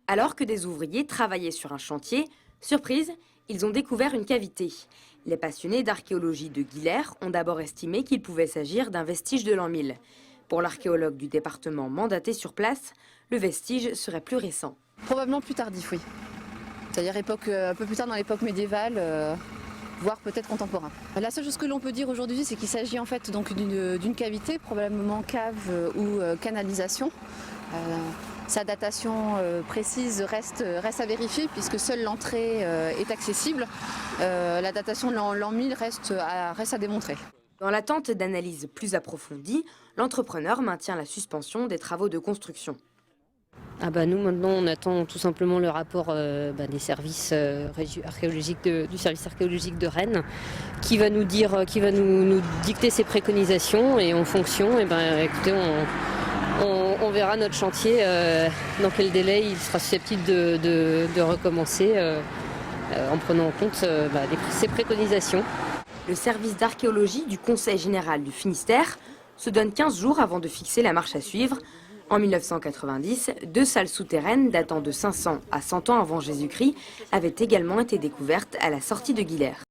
Alors que des ouvriers travaillaient sur un chantier, surprise, ils ont découvert une cavité. Les passionnés d'archéologie de Guillers ont d'abord estimé qu'il pouvait s'agir d'un vestige de l'an 1000. Pour l'archéologue du département mandaté sur place, le vestige serait plus récent. Probablement plus tardif, oui. C'est-à-dire un peu plus tard dans l'époque médiévale, voire peut-être contemporain. La seule chose que l'on peut dire aujourd'hui, c'est qu'il s'agit en fait donc d'une cavité, probablement cave ou canalisation. Sa datation précise reste à vérifier puisque seule l'entrée est accessible. La datation de l'an 1000 reste à démontrer. Dans l'attente d'analyses plus approfondies, l'entrepreneur maintient la suspension des travaux de construction. Nous maintenant on attend tout simplement le rapport des services archéologiques du service archéologique de Rennes qui va nous dicter ses préconisations et en fonction, écoutez, on verra notre chantier dans quel délai il sera susceptible de recommencer en prenant en compte ses préconisations. Le service d'archéologie du Conseil général du Finistère se donne 15 jours avant de fixer la marche à suivre. En 1990, 2 salles souterraines datant de 500 à 100 ans avant Jésus-Christ avaient également été découvertes à la sortie de Guillers.